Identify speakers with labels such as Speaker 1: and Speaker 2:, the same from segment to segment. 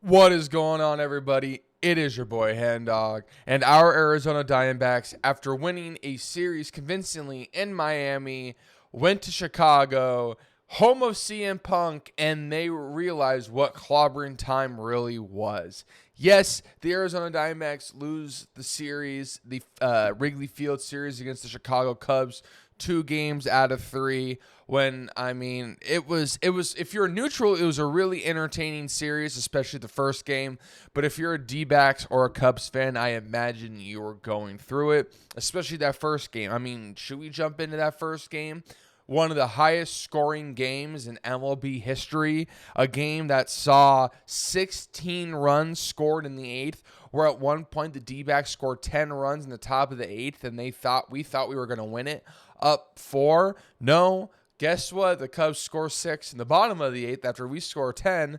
Speaker 1: What is going on, everybody? It is your boy Hand Dog, and our Arizona Diamondbacks, after winning a series convincingly in Miami, went to Chicago, home of CM Punk, and they realized what clobbering time really was. Yes, the Arizona Diamondbacks lose the series, the Wrigley Field series against the Chicago Cubs, 2 games out of 3. When it was if you're neutral, it was a really entertaining series, especially the first game. But if you're a D-backs or a Cubs fan, I imagine you were going through it, especially that first game. I mean, should we jump into that first game? One of the highest scoring games in MLB history, a game that saw 16 runs scored in the 8th, where at one point the D-backs scored 10 runs in the top of the 8th, and we thought we were going to win it up 4. No, guess what? The Cubs score 6 in the bottom of the 8th after we score 10,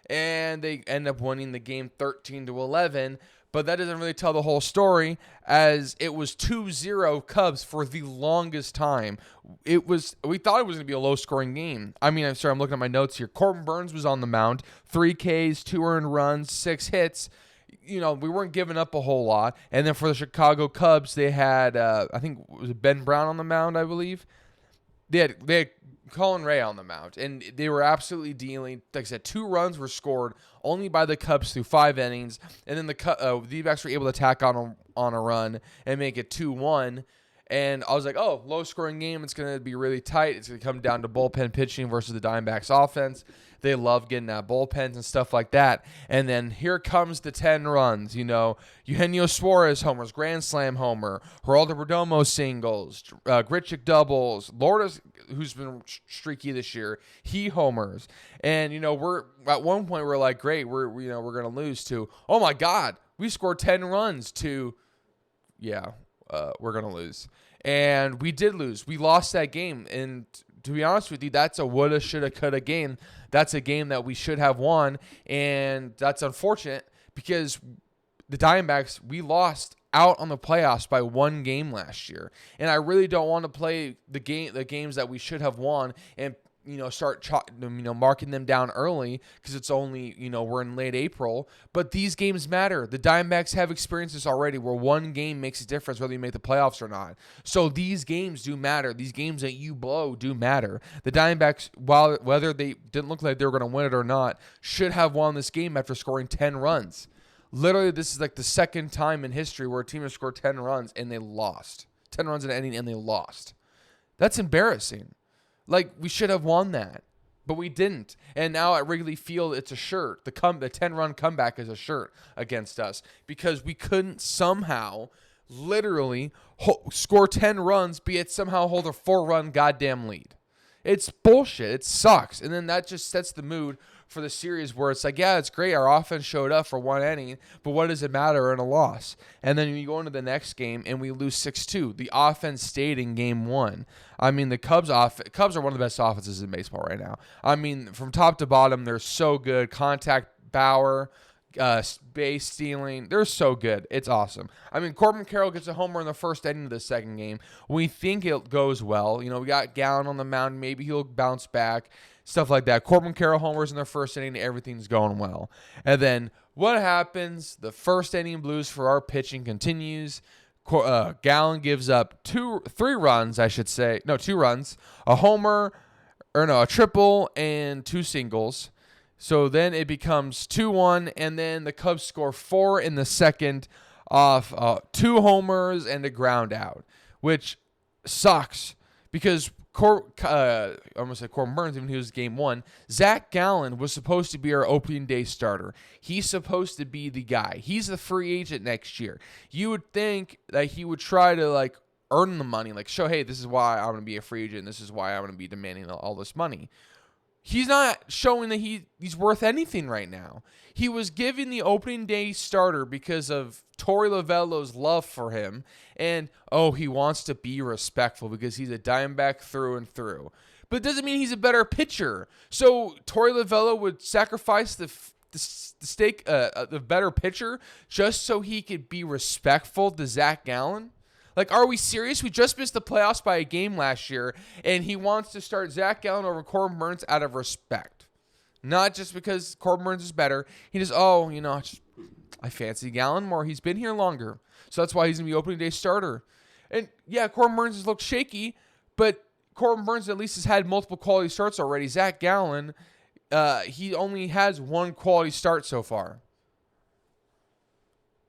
Speaker 1: and they end up winning the game 13-11. But that doesn't really tell the whole story, as it was 2-0 Cubs for the longest time. We thought it was going to be a low-scoring game. I'm looking at my notes here. Corbin Burnes was on the mound, 3 Ks, 2 earned runs, 6 hits. We weren't giving up a whole lot. And then for the Chicago Cubs, they had, I think, was it Ben Brown on the mound, I believe? They had Colin Ray on the mound, and they were absolutely dealing. Like I said, 2 runs were scored only by the Cubs through 5 innings, and then the D-backs were able to tack on a run and make it 2-1. And I was like, oh, low-scoring game. It's going to be really tight. It's going to come down to bullpen pitching versus the Diamondbacks offense. They love getting at bullpens and stuff like that. And then here comes the 10 runs. Eugenio Suarez homers, grand slam homer, Geraldo Perdomo singles, Grichuk doubles, Lourdes, who's been streaky this year, he homers. And we're at one point we're like, great, we're going to lose to, oh my God, we scored 10 runs to, we're going to lose. And we did lose. We lost that game. And to be honest with you, that's a woulda, shoulda, coulda game. That's a game that we should have won. And that's unfortunate because the Diamondbacks, we lost out on the playoffs by 1 game last year. And I really don't want to play the games that we should have won and start marking them down early because it's only, we're in late April. But these games matter. The Diamondbacks have experienced this already where 1 game makes a difference whether you make the playoffs or not. So these games do matter. These games that you blow do matter. The Diamondbacks, whether they didn't look like they were going to win it or not, should have won this game after scoring 10 runs. Literally, this is like the second time in history where a team has scored 10 runs and they lost. 10 runs in an inning and they lost. That's embarrassing. Like, we should have won that, but we didn't. And now at Wrigley Field, it's a shirt. The 10-run comeback is a shirt against us because we couldn't somehow literally score 10 runs, be it somehow hold a 4-run goddamn lead. It's bullshit. It sucks. And then that just sets the mood for the series where it's like, yeah, it's great. Our offense showed up for 1 inning, but what does it matter in a loss? And then you go into the next game and we lose 6-2. The offense stayed in game 1. I mean, the Cubs are one of the best offenses in baseball right now. I mean, from top to bottom, they're so good. Contact, power, base stealing, they're so good. It's awesome. I mean, Corbin Carroll gets a homer in the first inning of the second game. We think it goes well. We got Gallen on the mound. Maybe he'll bounce back. Stuff like that. Corbin Carroll homers in the first inning. Everything's going well. And then what happens? The first inning blues for our pitching continues. Gallen gives up 2 runs, a triple and 2 singles. So then it becomes 2-1, and then the Cubs score 4 in the second off 2 homers and a ground out, which sucks because I almost said Corbin Burnes, even he was game 1. Zach Gallen was supposed to be our opening day starter. He's supposed to be the guy. He's the free agent next year. You would think that he would try to earn the money, show, hey, this is why I'm going to be a free agent. This is why I'm going to be demanding all this money. He's not showing that he's worth anything right now. He was given the opening day starter because of Torey Lovullo's love for him. And, he wants to be respectful because he's a Diamondback through and through. But it doesn't mean he's a better pitcher. So Torey Lovullo would sacrifice the better pitcher just so he could be respectful to Zach Gallen? Are we serious? We just missed the playoffs by a game last year, and he wants to start Zach Gallen over Corbin Burnes out of respect. Not just because Corbin Burnes is better. He just, I fancy Gallen more. He's been here longer. So that's why he's going to be opening day starter. And yeah, Corbin Burnes has looked shaky, but Corbin Burnes at least has had multiple quality starts already. Zach Gallen, he only has one quality start so far.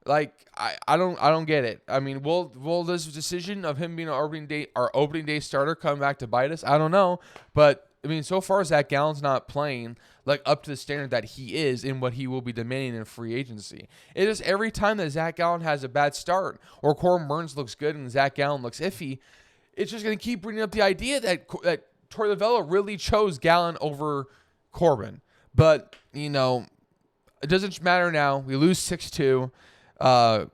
Speaker 1: Like, I don't get it. I mean, will this decision of him being our opening day starter come back to bite us? I don't know. But I mean, so far Zach Gallen's not playing like up to the standard that he is in what he will be demanding in free agency. It is every time that Zach Gallen has a bad start or Corbin Burnes looks good and Zach Gallen looks iffy, it's just going to keep bringing up the idea that Torey Lovullo really chose Gallen over Corbin. But, it doesn't matter now. We lose 6-2. 5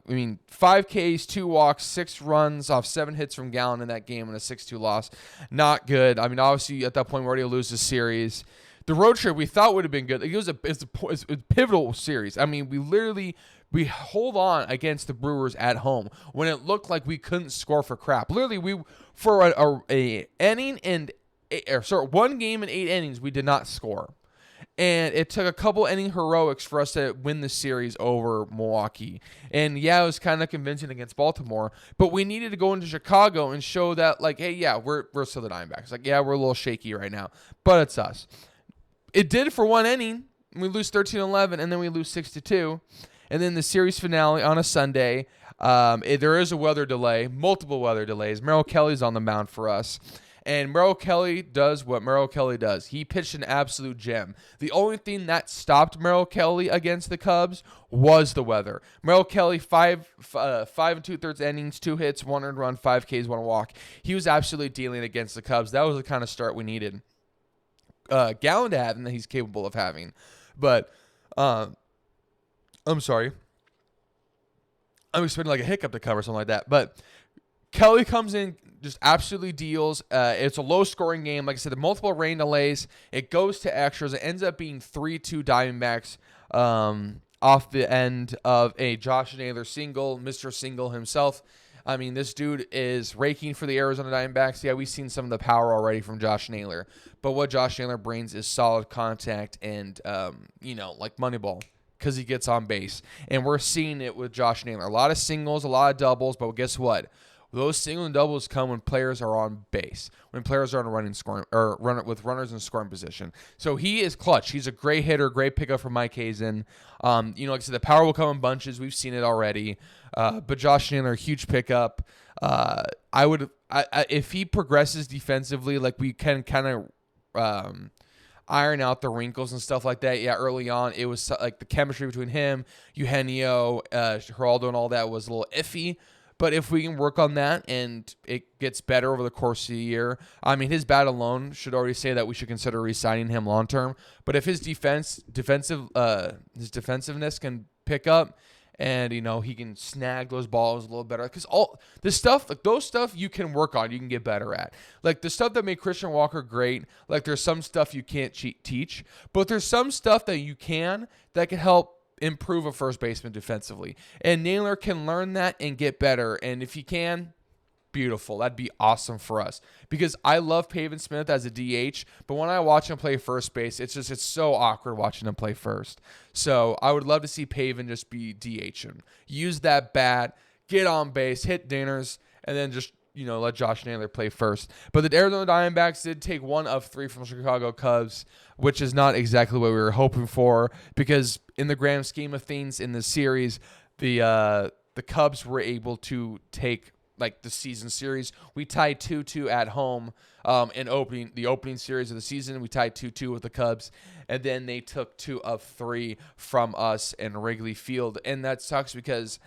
Speaker 1: Ks, 2 walks, 6 runs off 7 hits from Gallen in that game and a 6-2 loss. Not good. I mean, obviously, at that point, we're already lose the series. The road trip we thought would have been good. It was a pivotal series. I mean, we hold on against the Brewers at home when it looked like we couldn't score for crap. Literally, for one game in 8 innings, we did not score. And it took a couple inning heroics for us to win the series over Milwaukee. And yeah, it was kind of convincing against Baltimore, but we needed to go into Chicago and show that, like, hey, yeah, we're still the Diamondbacks. Like, yeah, we're a little shaky right now, but it's us. It did for one inning. We lose 13-11, and then we lose 6-2. And then the series finale on a Sunday, there is a weather delay, multiple weather delays. Merrill Kelly's on the mound for us. And Merrill Kelly does what Merrill Kelly does. He pitched an absolute gem. The only thing that stopped Merrill Kelly against the Cubs was the weather. Merrill Kelly, 5 2/3 innings, 2 hits, 1 earned run, 5 Ks, 1 walk. He was absolutely dealing against the Cubs. That was the kind of start we needed Gallen to have and that he's capable of having. But I'm sorry. I'm expecting like a hiccup to come or something like that. But Kelly comes in, just absolutely deals. It's a low-scoring game. Like I said, the multiple rain delays. It goes to extras. It ends up being 3-2 Diamondbacks off the end of a Josh Naylor single, Mr. Single himself. I mean, this dude is raking for the Arizona Diamondbacks. Yeah, we've seen some of the power already from Josh Naylor. But what Josh Naylor brings is solid contact and, like Moneyball, because he gets on base. And we're seeing it with Josh Naylor. A lot of singles, a lot of doubles, but guess what? Those singles and doubles come when players are on base, when players are on with runners in scoring position. So he is clutch. He's a great hitter, great pickup for Mike Hazen. Like I said, the power will come in bunches. We've seen it already. But Josh Naylor, huge pickup. If he progresses defensively, like we can kind of iron out the wrinkles and stuff like that. Yeah, early on, it was like the chemistry between him, Eugenio, Geraldo, and all that was a little iffy. But if we can work on that and it gets better over the course of the year, I mean, his bat alone should already say that we should consider re-signing him long term. But if his defensiveness can pick up, and he can snag those balls a little better, because all this stuff, like those stuff, you can work on, you can get better at. Like the stuff that made Christian Walker great. Like there's some stuff you can't teach, but there's some stuff that you can that can help improve a first baseman defensively. And Naylor can learn that and get better. And if he can, beautiful. That'd be awesome for us. Because I love Pavin Smith as a DH, but when I watch him play first base, it's so awkward watching him play first. So I would love to see Pavin just be DHing. Use that bat, get on base, hit dingers, and then just let Josh Naylor play first. But the Arizona Diamondbacks did take 1 of 3 from Chicago Cubs, which is not exactly what we were hoping for, because in the grand scheme of things in the series, the Cubs were able to take like the season series. We tied 2-2 at home in the opening series of the season. We tied 2-2 with the Cubs, and then they took 2 of 3 from us in Wrigley Field, and that sucks because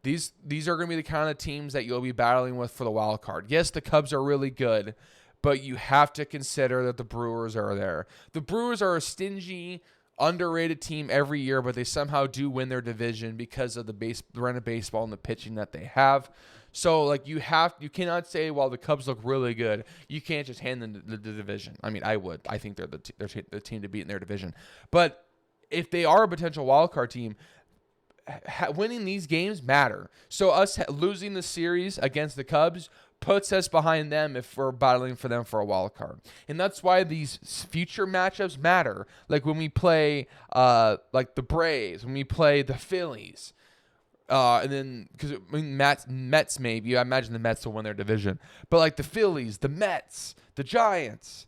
Speaker 1: These are going to be the kind of teams that you'll be battling with for the wild card. Yes, the Cubs are really good, but you have to consider that the Brewers are there. The Brewers are a stingy, underrated team every year, but they somehow do win their division because of the run of baseball and the pitching that they have. So, like, you cannot say, while the Cubs look really good, you can't just hand them the division. I mean, I would. I think they're the team to beat in their division. But if they are a potential wild card team, winning these games matter. So us losing the series against the Cubs puts us behind them if we're battling for them for a wild card. And that's why these future matchups matter. Like when we play like the Braves, when we play the Phillies, and then because Mets maybe, I imagine the Mets will win their division. But like the Phillies, the Mets, the Giants,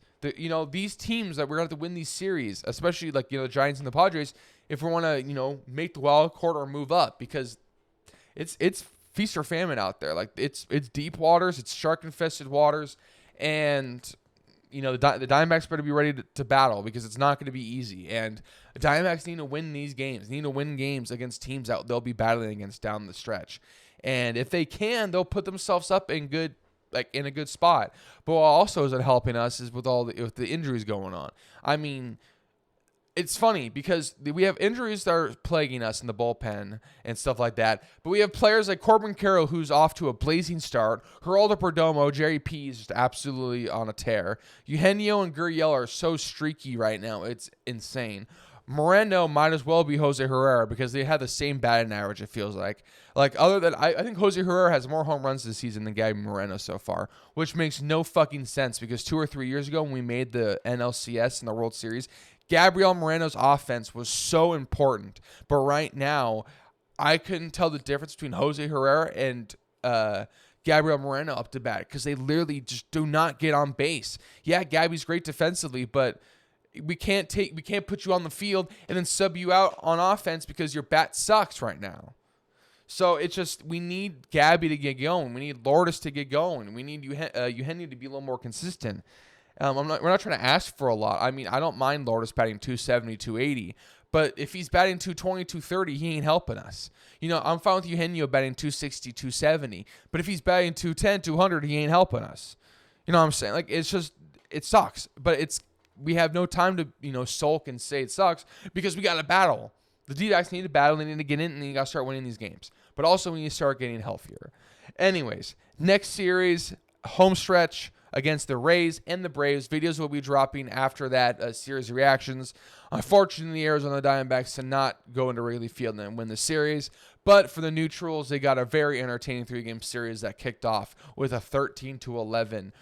Speaker 1: these teams that we're going to have to win these series, especially like, the Giants and the Padres, if we want to, make the wild card or move up, because it's feast or famine out there. Like it's deep waters, it's shark infested waters, and the Diamondbacks better be ready to battle, because it's not going to be easy. And the Diamondbacks need to win these games. Need to win games against teams that they'll be battling against down the stretch. And if they can, they'll put themselves up in a good spot. But what also isn't helping us is with the injuries going on. I mean, it's funny because we have injuries that are plaguing us in the bullpen and stuff like that. But we have players like Corbin Carroll, who's off to a blazing start. Geraldo Perdomo, Jerry P is just absolutely on a tear. Eugenio and Gurriel are so streaky right now. It's insane. Moreno might as well be Jose Herrera, because they have the same batting average, it feels like. Other than, I think Jose Herrera has more home runs this season than Gabby Moreno so far, which makes no fucking sense, because 2 or 3 years ago when we made the NLCS and the World Series, Gabriel Moreno's offense was so important. But right now, I couldn't tell the difference between Jose Herrera and Gabriel Moreno up to bat, because they literally just do not get on base. Yeah, Gabby's great defensively, but we can't put you on the field and then sub you out on offense because your bat sucks right now. So it's just, we need Gabby to get going. We need Lourdes to get going. We need Eugenio to be a little more consistent. We're not trying to ask for a lot. I mean, I don't mind Lourdes batting 270, 280. But if he's batting 220, 230, he ain't helping us. I'm fine with Eugenio batting 260, 270. But if he's batting 210, 200, he ain't helping us. You know what I'm saying? Like, it's just, it sucks. But we have no time to, sulk and say it sucks, because we got to battle. The D-backs need to battle. They need to get in, and you got to start winning these games. But also, we need to start getting healthier. Anyways, next series, home stretch against the Rays and the Braves. Videos will be dropping after that series of reactions. Unfortunately, the Arizona Diamondbacks did not go into Wrigley Field and win the series. But for the neutrals, they got a very entertaining 3-game series that kicked off with a 13-11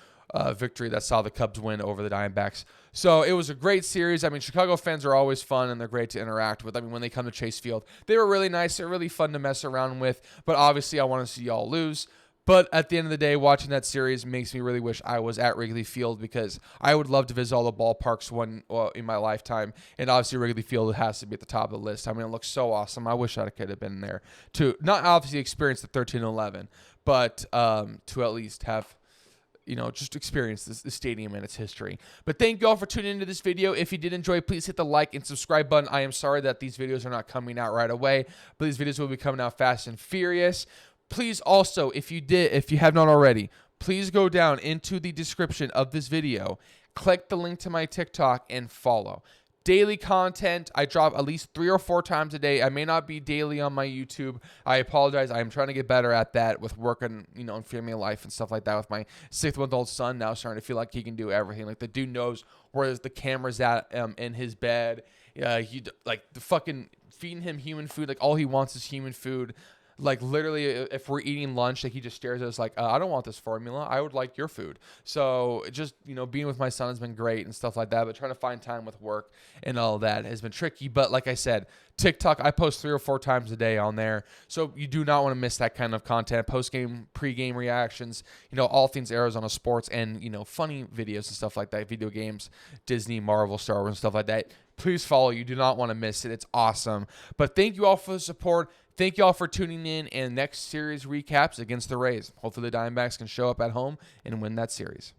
Speaker 1: victory that saw the Cubs win over the Diamondbacks. So it was a great series. I mean, Chicago fans are always fun, and they're great to interact with. I mean, when they come to Chase Field, they were really nice. They're really fun to mess around with. But obviously, I want to see y'all lose. But at the end of the day, watching that series makes me really wish I was at Wrigley Field, because I would love to visit all the ballparks in my lifetime. And obviously, Wrigley Field has to be at the top of the list. I mean, it looks so awesome. I wish I could have been there to not obviously experience the 13-11, but to at least have, just experience the stadium and its history. But thank you all for tuning into this video. If you did enjoy, please hit the like and subscribe button. I am sorry that these videos are not coming out right away, but these videos will be coming out fast and furious. Please also, if you have not already, please go down into the description of this video, click the link to my TikTok, and follow. Daily content. I drop at least 3 or 4 times a day. I may not be daily on my YouTube. I apologize. I'm trying to get better at that with work and, and family life and stuff like that, with my 6-month-old son now starting to feel like he can do everything. Like, the dude knows where the camera's at in his bed. He the fucking feeding him human food. Like, all he wants is human food. Like, literally, if we're eating lunch, like, he just stares at us like, I don't want this formula. I would like your food. So just, being with my son has been great and stuff like that. But trying to find time with work and all that has been tricky. But like I said, TikTok, I post 3 or 4 times a day on there. So you do not want to miss that kind of content. Post-game, pre-game reactions, all things Arizona sports, and, funny videos and stuff like that. Video games, Disney, Marvel, Star Wars, and stuff like that. Please follow. You do not want to miss it. It's awesome. But thank you all for the support. Thank you all for tuning in, and next series recaps against the Rays. Hopefully the Diamondbacks can show up at home and win that series.